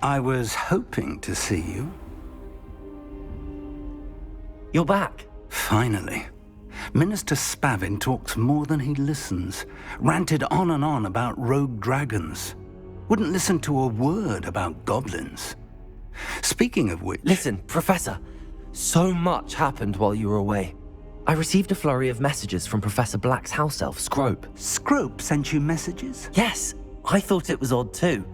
I was hoping to see you. You're back. Finally. Minister Spavin talks more than he listens. Ranted on and on about rogue dragons. Wouldn't listen to a word about goblins. Speaking of which... Listen, Professor. So much happened while you were away. I received a flurry of messages from Professor Black's house elf, Scrope. Scrope sent you messages? Yes, I thought it was odd too.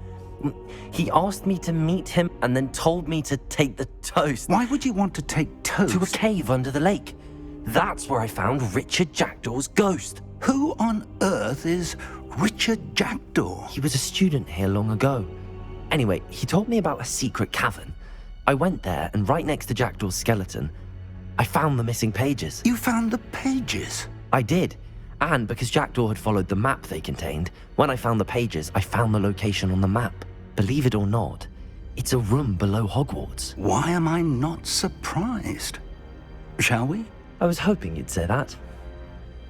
He asked me to meet him and then told me to take the toast. Why would you want to take toast? To a cave under the lake. That's where I found Richard Jackdaw's ghost. Who on earth is Richard Jackdaw? He was a student here long ago. Anyway, he told me about a secret cavern. I went there, and right next to Jackdaw's skeleton, I found the missing pages. You found the pages? I did. And because Jackdaw had followed the map they contained, when I found the pages, I found the location on the map. Believe it or not, it's a room below Hogwarts. Why am I not surprised? Shall we? I was hoping you'd say that.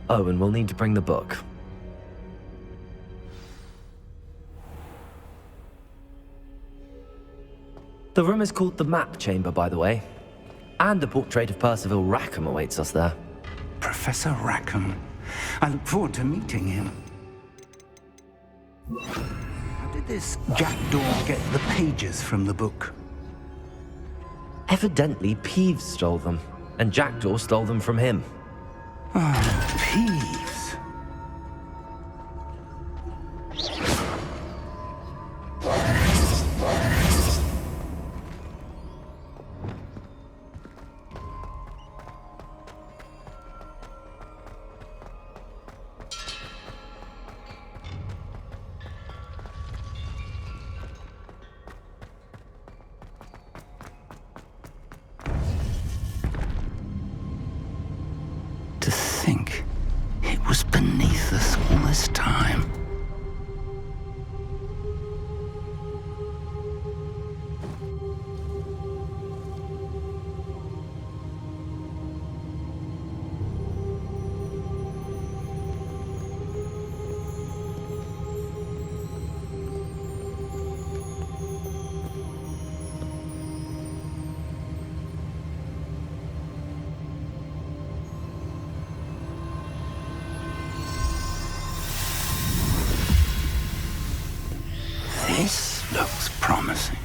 Oh, and we'll need to bring the book. The room is called the Map Chamber, by the way. And a portrait of Percival Rackham awaits us there. Professor Rackham. I look forward to meeting him. How did this Jackdaw get the pages from the book? Evidently, Peeves stole them, and Jackdaw stole them from him. Ah, Peeves. To think it was beneath us all this time. This looks promising.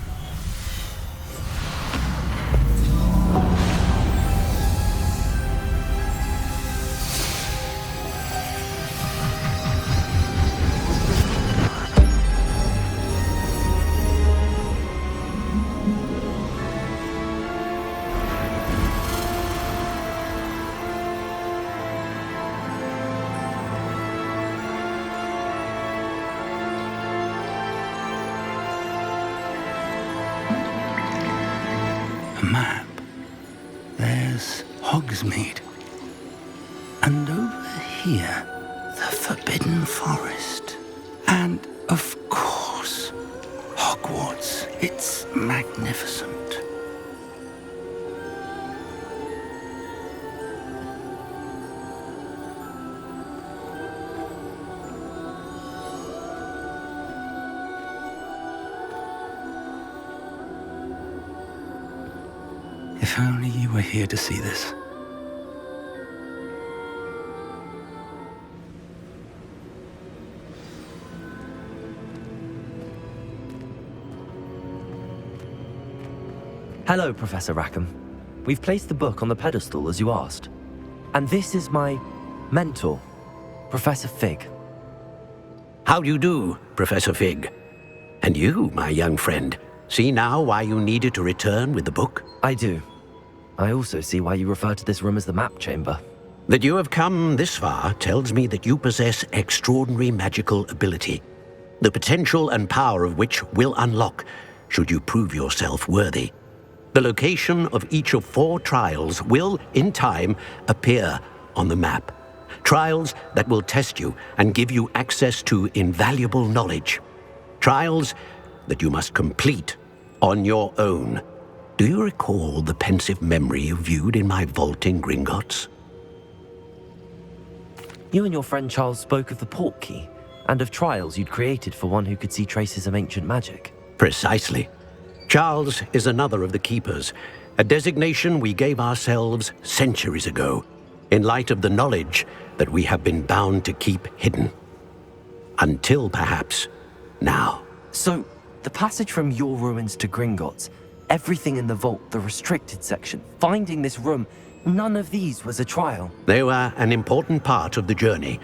Map. There's Hogsmeade. And over here, the Forbidden Forest. And, of course, Hogwarts. It's magnificent. If only you were here to see this. Hello, Professor Rackham. We've placed the book on the pedestal as you asked. And this is my mentor, Professor Fig. How do you do, Professor Fig? And you, my young friend, see now why you needed to return with the book? I do. I also see why you refer to this room as the Map Chamber. That you have come this far tells me that you possess extraordinary magical ability, the potential and power of which will unlock should you prove yourself worthy. The location of each of 4 trials will, in time, appear on the map. Trials that will test you and give you access to invaluable knowledge. Trials that you must complete on your own. Do you recall the pensive memory you viewed in my vault in Gringotts? You and your friend Charles spoke of the Portkey, and of trials you'd created for one who could see traces of ancient magic. Precisely. Charles is another of the keepers, a designation we gave ourselves centuries ago, in light of the knowledge that we have been bound to keep hidden. Until perhaps now. So, the passage from your ruins to Gringotts, everything in the vault, the restricted section, finding this room, none of these was a trial. They were an important part of the journey,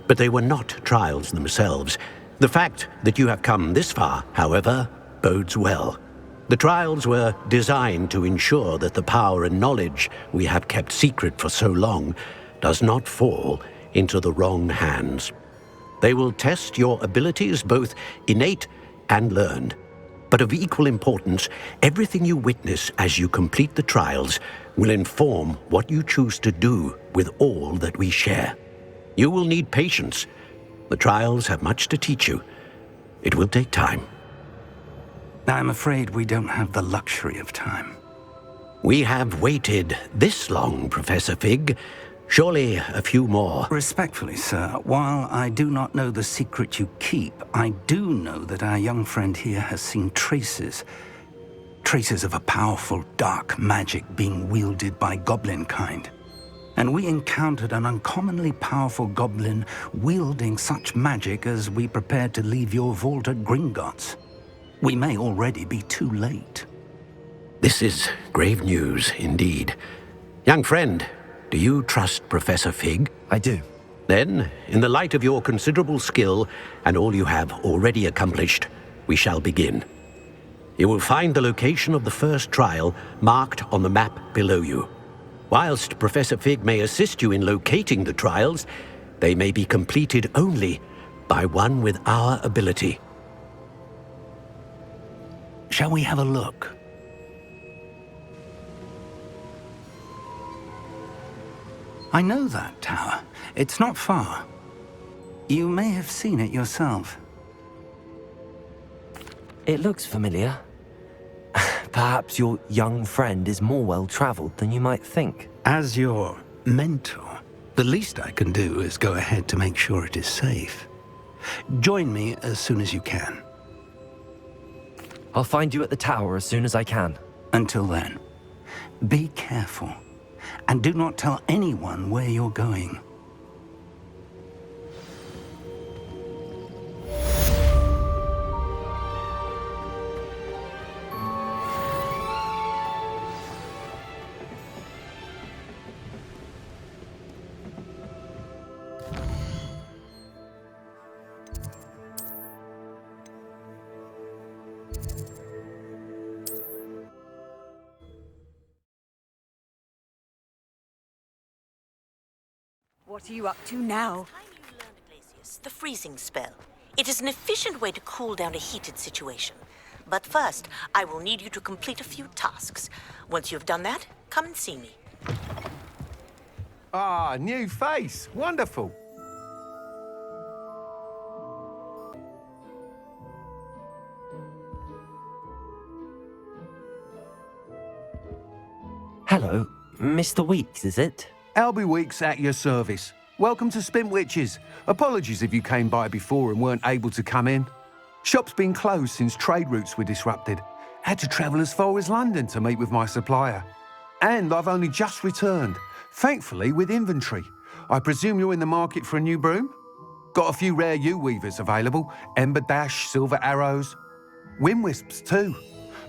but they were not trials themselves. The fact that you have come this far, however, bodes well. The trials were designed to ensure that the power and knowledge we have kept secret for so long does not fall into the wrong hands. They will test your abilities, both innate and learned. But of equal importance, everything you witness as you complete the trials will inform what you choose to do with all that we share. You will need patience. The trials have much to teach you. It will take time. I'm afraid we don't have the luxury of time. We have waited this long, Professor Fig. Surely a few more. Respectfully, sir, while I do not know the secret you keep, I do know that our young friend here has seen traces of a powerful dark magic being wielded by goblin kind. And we encountered an uncommonly powerful goblin wielding such magic as we prepared to leave your vault at Gringotts. We may already be too late. This is grave news indeed. Young friend, do you trust Professor Fig? I do. Then, in the light of your considerable skill and all you have already accomplished, we shall begin. You will find the location of the first trial marked on the map below you. Whilst Professor Fig may assist you in locating the trials, they may be completed only by one with our ability. Shall we have a look? I know that tower. It's not far. You may have seen it yourself. It looks familiar. Perhaps your young friend is more well-traveled than you might think. As your mentor, the least I can do is go ahead to make sure it is safe. Join me as soon as you can. I'll find you at the tower as soon as I can. Until then, be careful, and do not tell anyone where you're going. What are you up to now? The freezing spell. It is an efficient way to cool down a heated situation. But first, I will need you to complete a few tasks. Once you have done that, come and see me. Ah, new face. Wonderful. Hello, Mr. Weeks, is it? Albie Weeks at your service. Welcome to Spintwitches. Apologies if you came by before and weren't able to come in. Shop's been closed since trade routes were disrupted. Had to travel as far as London to meet with my supplier. And I've only just returned, thankfully with inventory. I presume you're in the market for a new broom? Got a few rare yew-weavers available. Ember Dash, Silver Arrows. Wind Wisps too.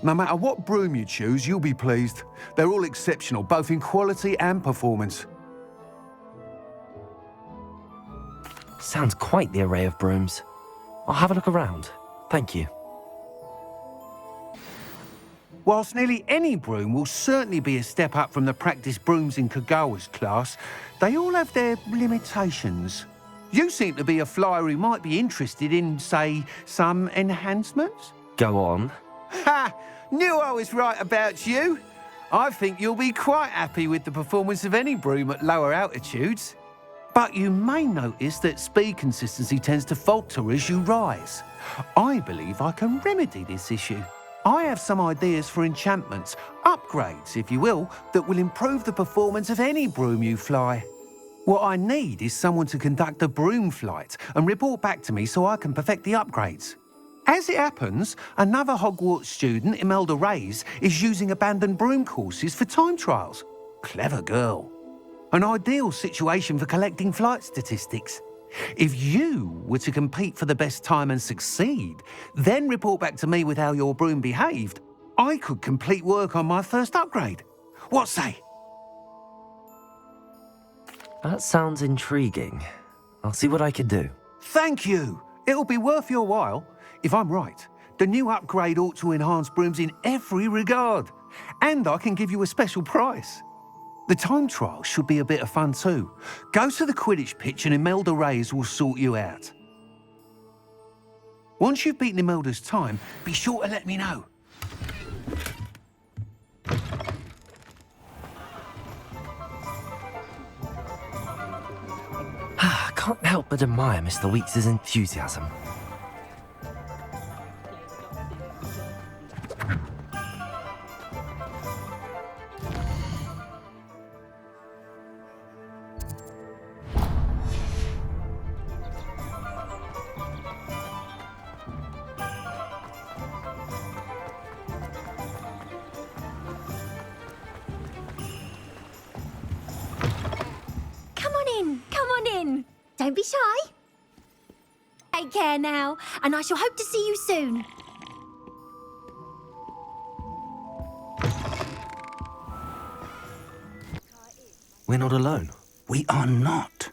No matter what broom you choose, you'll be pleased. They're all exceptional, both in quality and performance. Sounds quite the array of brooms. I'll have a look around. Thank you. Whilst nearly any broom will certainly be a step up from the practice brooms in Kagawa's class, they all have their limitations. You seem to be a flyer who might be interested in, say, some enhancements? Go on. Ha! Knew I was right about you. I think you'll be quite happy with the performance of any broom at lower altitudes. But you may notice that speed consistency tends to falter as you rise. I believe I can remedy this issue. I have some ideas for enchantments, upgrades, if you will, that will improve the performance of any broom you fly. What I need is someone to conduct a broom flight and report back to me so I can perfect the upgrades. As it happens, another Hogwarts student, Imelda Reyes, is using abandoned broom courses for time trials. Clever girl. An ideal situation for collecting flight statistics. If you were to compete for the best time and succeed, then report back to me with how your broom behaved, I could complete work on my first upgrade. What say? That sounds intriguing. I'll see what I can do. Thank you. It'll be worth your while. If I'm right, the new upgrade ought to enhance brooms in every regard. And I can give you a special price. The time trial should be a bit of fun too. Go to the Quidditch pitch and Imelda Reyes will sort you out. Once you've beaten Imelda's time, be sure to let me know. I can't help but admire Mr. Weeks' enthusiasm. Don't be shy. Take care now, and I shall hope to see you soon. We're not alone. We are not.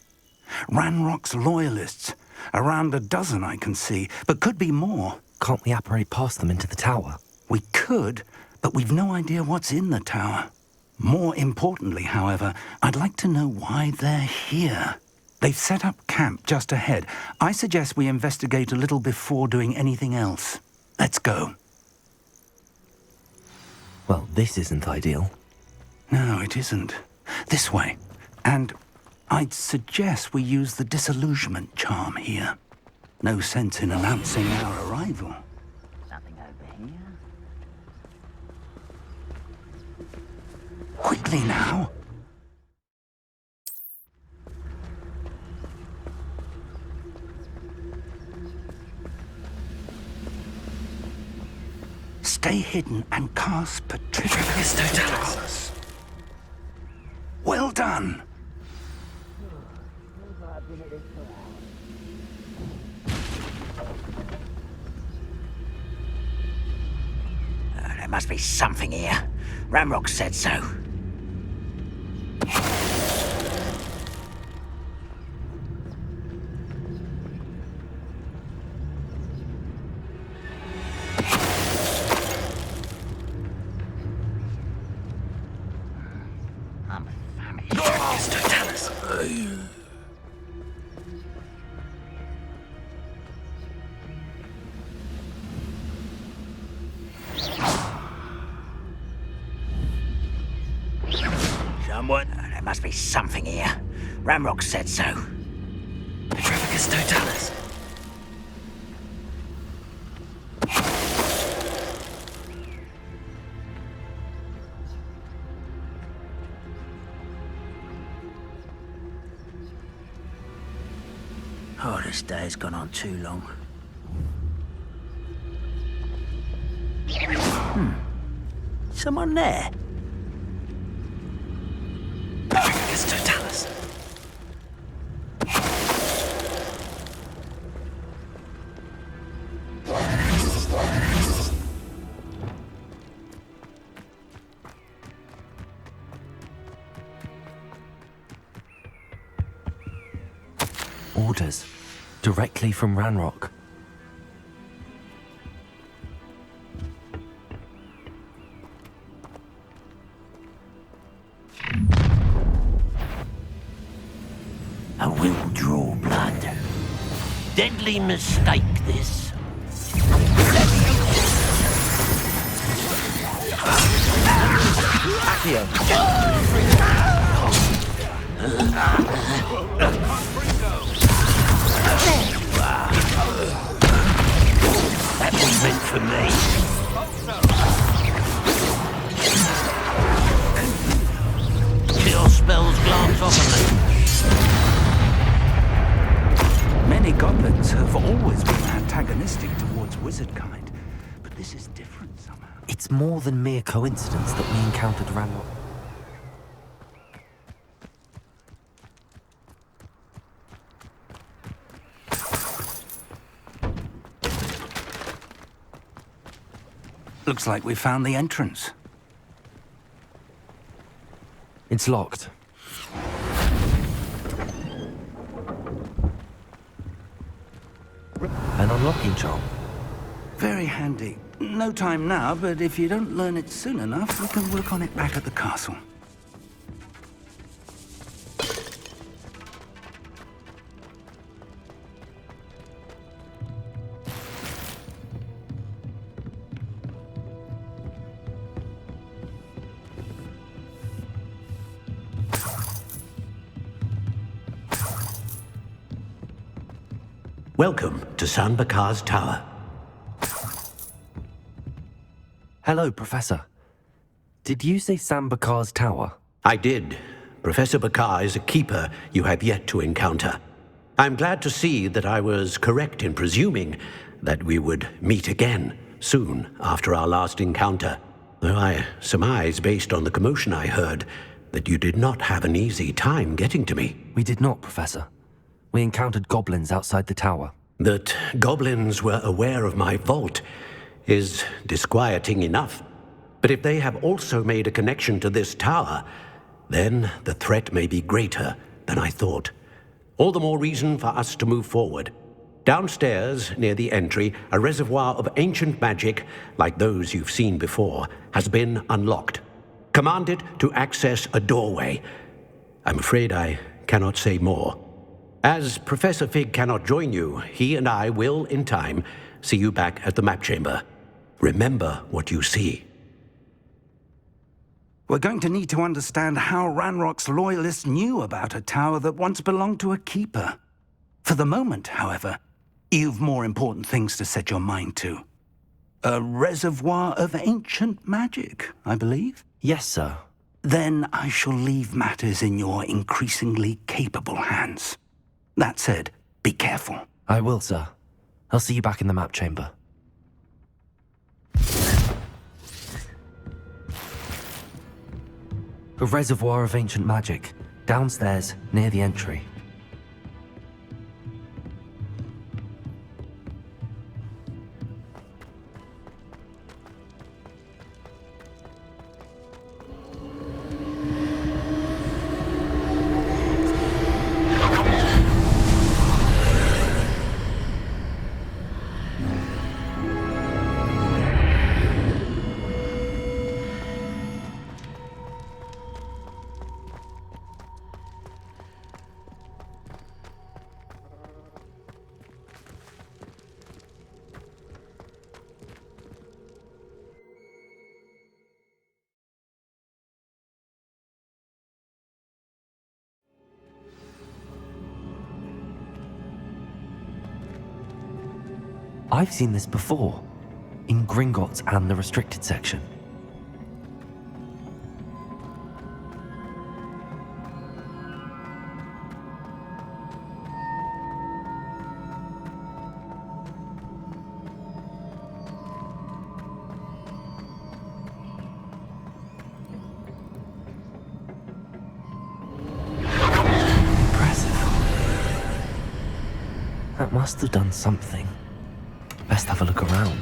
Ranrock's loyalists. Around a dozen I can see, but could be more. Can't we apparate past them into the tower? We could, but we've no idea what's in the tower. More importantly, however, I'd like to know why they're here. They've set up camp just ahead. I suggest we investigate a little before doing anything else. Let's go. Well, this isn't ideal. No, it isn't. This way. And I'd suggest we use the disillusionment charm here. No sense in announcing our arrival. Nothing over here. Quickly now. Stay hidden and cast Petrificus Totalis. Well done. There must be something here. Ramrock said so. There must be something here. Ramrock said so. Petrificus Totalis. Oh, this day's gone on too long. Someone there? Petrificus Totalis. Orders. Directly from Ranrock. I will draw blood. Deadly mistake, this. Accio. That was meant for me. Your spells glance off of me. Many goblins have always been antagonistic towards wizard kind, but this is different somehow. It's more than mere coincidence that we encountered Ranrock. Looks like we found the entrance. It's locked. An unlocking charm. Very handy. No time now, but if you don't learn it soon enough, we can work on it back at the castle. Welcome to San Bakar's Tower. Hello, Professor. Did you say Sam Bakar's tower? I did. Professor Bakar is a keeper you have yet to encounter. I'm glad to see that I was correct in presuming that we would meet again soon after our last encounter, though I surmise, based on the commotion I heard, that you did not have an easy time getting to me. We did not, Professor. We encountered goblins outside the tower. That goblins were aware of my vault is disquieting enough. But if they have also made a connection to this tower, then the threat may be greater than I thought. All the more reason for us to move forward. Downstairs, near the entry, a reservoir of ancient magic, like those you've seen before, has been unlocked. Commanded to access a doorway. I'm afraid I cannot say more. As Professor Fig cannot join you, he and I will, in time, see you back at the map chamber. Remember what you see. We're going to need to understand how Ranrock's loyalists knew about a tower that once belonged to a keeper. For the moment, however, you've more important things to set your mind to. A reservoir of ancient magic, I believe? Yes, sir. Then I shall leave matters in your increasingly capable hands. That said, be careful. I will, sir. I'll see you back in the map chamber. A reservoir of ancient magic, downstairs, near the entry. I've seen this before, in Gringotts and the restricted section. Impressive. That must have done something. Best have a look around.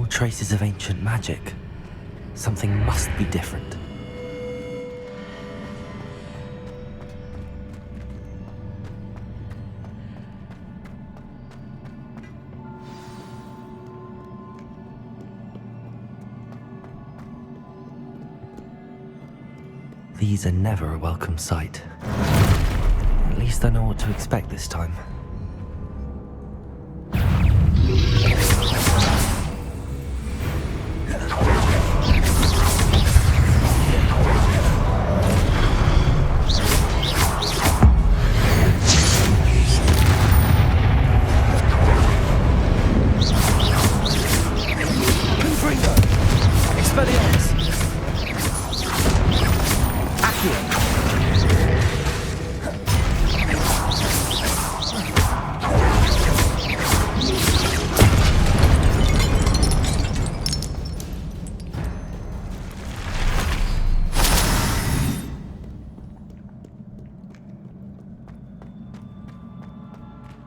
Traces of ancient magic. Something must be different. These are never a welcome sight. At least I know what to expect this time.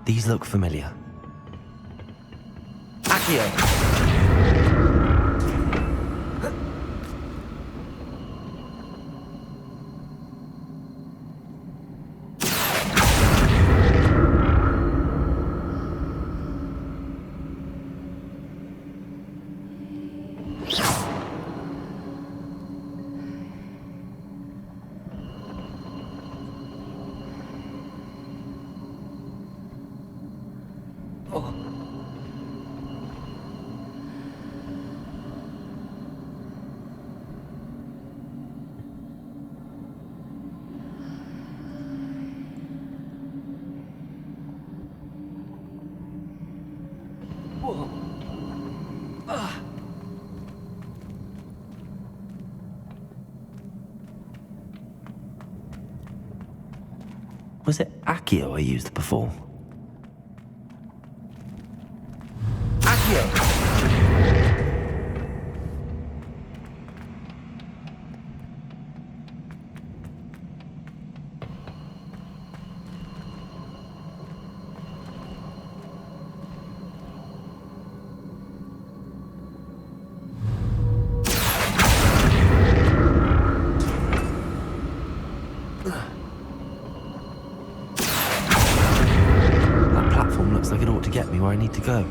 These look familiar. Accio! Was it Accio I used before? Accio! Looks like it ought to get me where I need to go.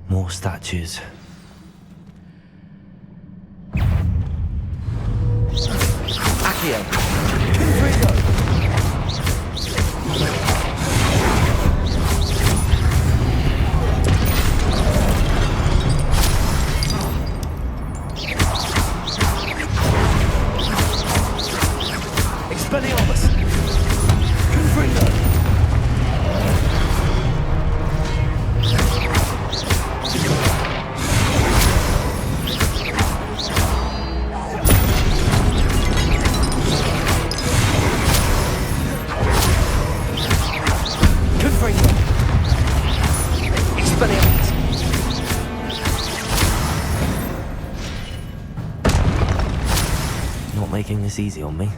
More statues. Accio! Not making this easy on me.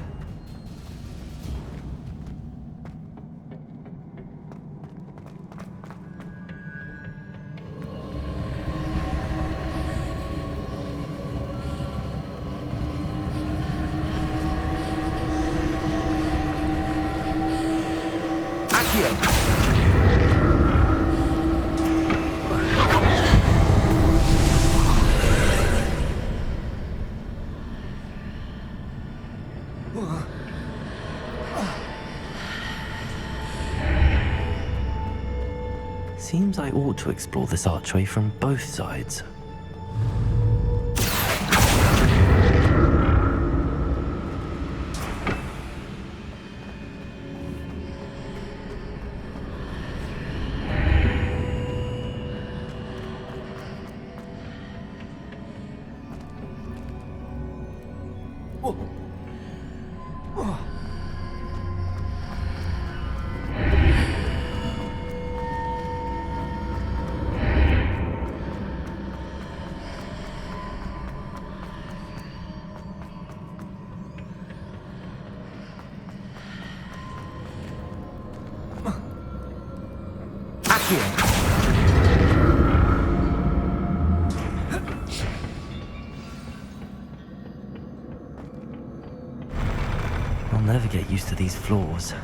Seems I ought to explore this archway from both sides. I'll never get used to these floors.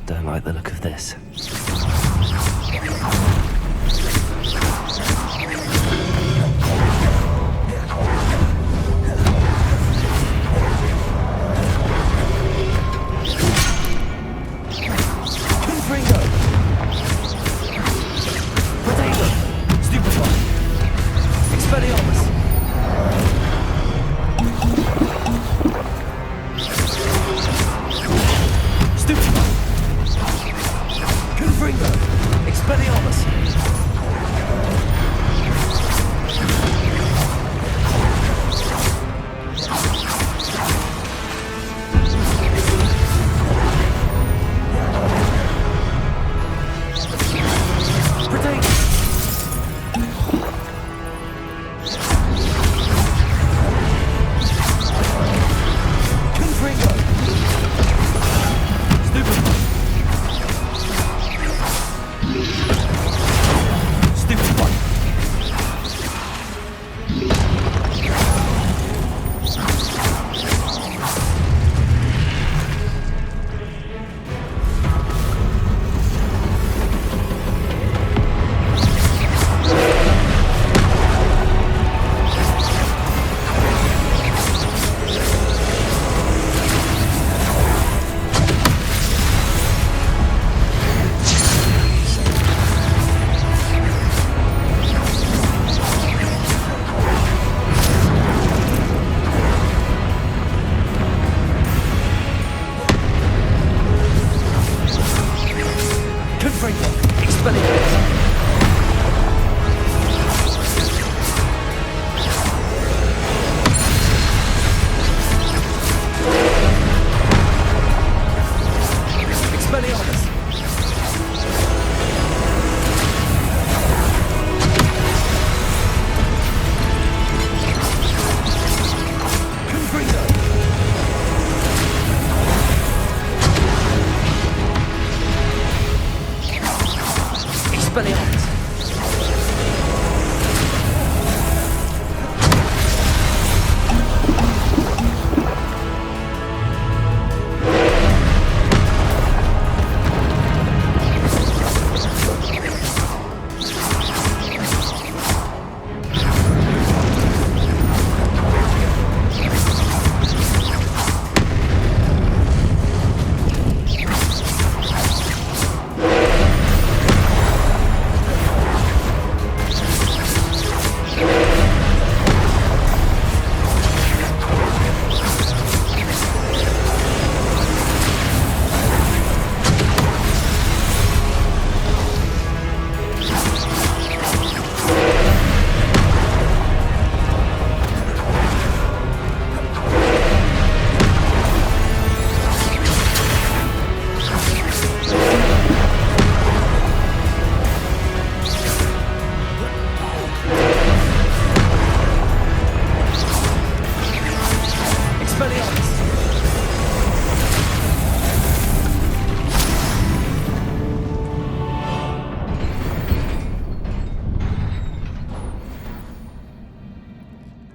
Don't like the look of this. Stupid!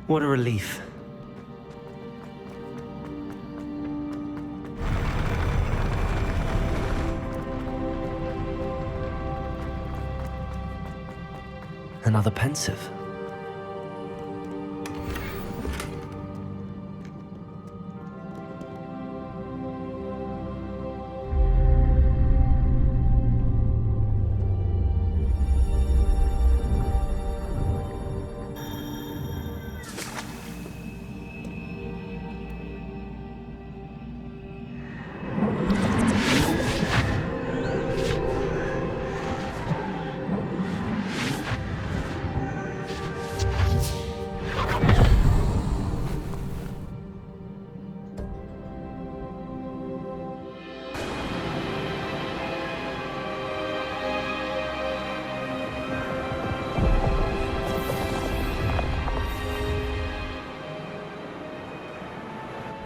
What a relief. Another pensive.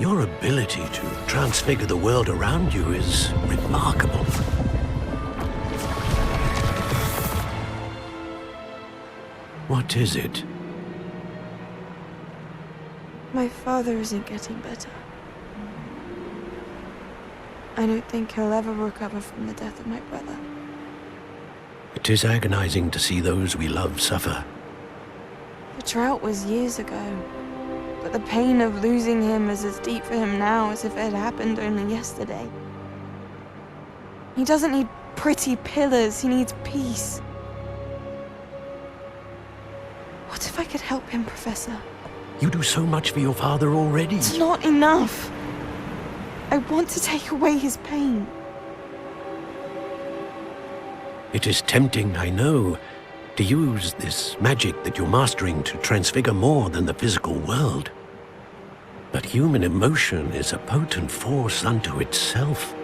Your ability to transfigure the world around you is remarkable. What is it? My father isn't getting better. I don't think he'll ever recover from the death of my brother. It is agonizing to see those we love suffer. The drought was years ago, but the pain of losing him is as deep for him now as if it had happened only yesterday. He doesn't need pretty pillars, he needs peace. What if I could help him, Professor? You do so much for your father already. It's not enough. I want to take away his pain. It is tempting, I know, to use this magic that you're mastering to transfigure more than the physical world. But human emotion is a potent force unto itself.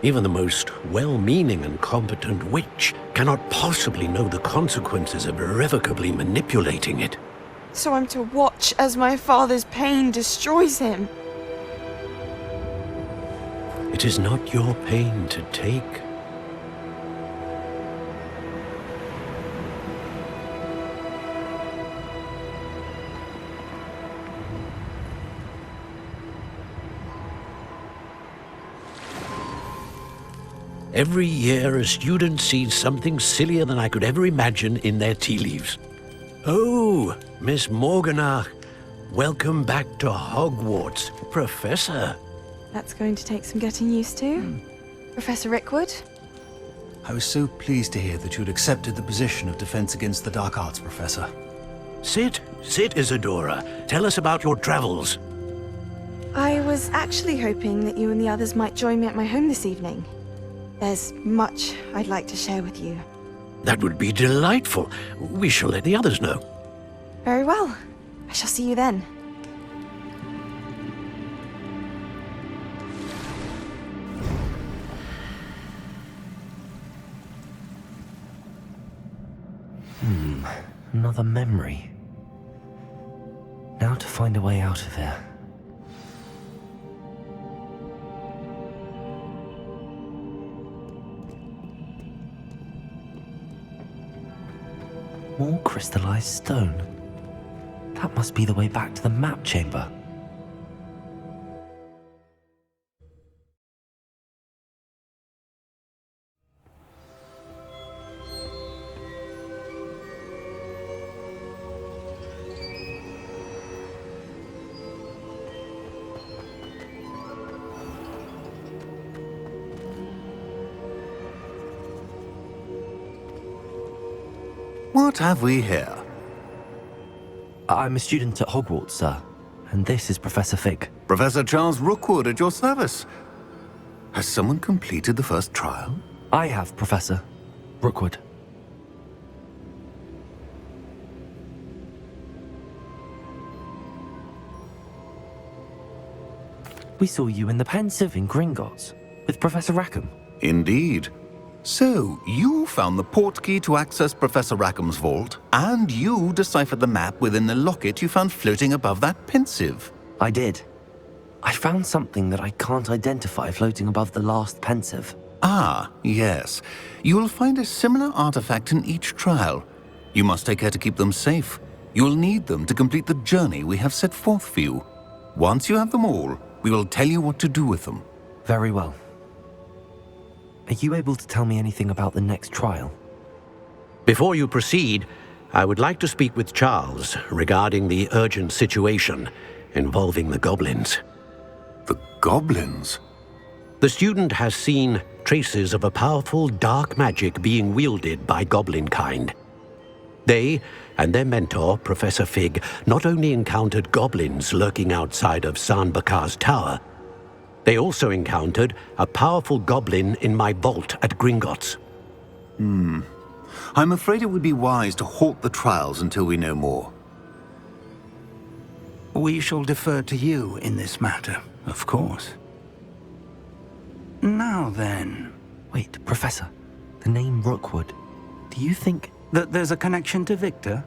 Even the most well-meaning and competent witch cannot possibly know the consequences of irrevocably manipulating it. So I'm to watch as my father's pain destroys him. It is not your pain to take. Every year, a student sees something sillier than I could ever imagine in their tea leaves. Oh, Miss Morganach, welcome back to Hogwarts, Professor. That's going to take some getting used to. Professor Rickwood? I was so pleased to hear that you'd accepted the position of Defense Against the Dark Arts, Professor. Sit, Isadora. Tell us about your travels. I was actually hoping that you and the others might join me at my home this evening. There's much I'd like to share with you. That would be delightful. We shall let the others know. Very well. I shall see you then. Another memory. Now to find a way out of here. More crystallized stone. That must be the way back to the map chamber. What have we here? I'm a student at Hogwarts, sir, and this is Professor Fig. Professor Charles Rookwood at your service. Has someone completed the first trial? I have, Professor Rookwood. We saw you in the Pensive in Gringotts with Professor Rackham. Indeed. So, you found the portkey to access Professor Rackham's vault, and you deciphered the map within the locket you found floating above that Pensive. I did. I found something that I can't identify floating above the last Pensive. Ah, yes. You will find a similar artifact in each trial. You must take care to keep them safe. You'll need them to complete the journey we have set forth for you. Once you have them all, we will tell you what to do with them. Very well. Are you able to tell me anything about the next trial? Before you proceed, I would like to speak with Charles regarding the urgent situation involving the goblins. The goblins? The student has seen traces of a powerful dark magic being wielded by goblin kind. They and their mentor, Professor Fig, not only encountered goblins lurking outside of San Bakar's tower, they also encountered a powerful goblin in my vault at Gringotts. I'm afraid it would be wise to halt the trials until we know more. We shall defer to you in this matter, of course. Now then... Wait, Professor. The name Rookwood. Do you think... that there's a connection to Victor?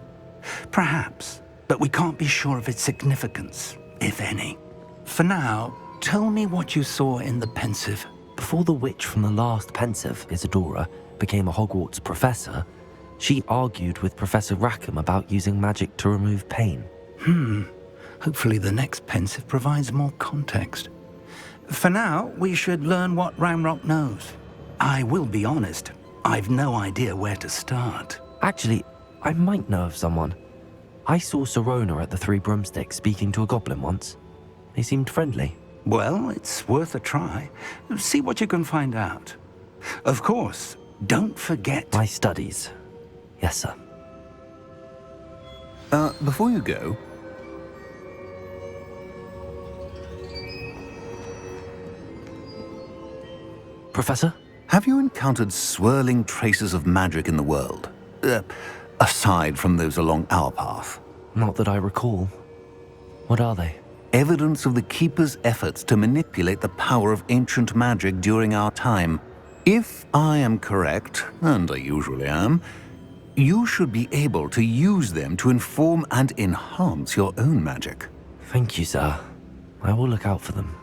Perhaps, but we can't be sure of its significance, if any. For now, tell me what you saw in the Pensive. Before the witch from the last Pensive, Isadora, became a Hogwarts professor, she argued with Professor Rackham about using magic to remove pain. Hopefully the next Pensive provides more context. For now, we should learn what Ranrock knows. I will be honest, I've no idea where to start. Actually, I might know of someone. I saw Sirona at the Three Broomsticks speaking to a goblin once. They seemed friendly. Well, it's worth a try. See what you can find out. Of course, don't forget... My studies. Yes, sir. Before you go... Professor? Have you encountered swirling traces of magic in the world? Aside from those along our path? Not that I recall. What are they? Evidence of the Keeper's efforts to manipulate the power of ancient magic during our time. If I am correct, and I usually am, you should be able to use them to inform and enhance your own magic. Thank you, sir. I will look out for them.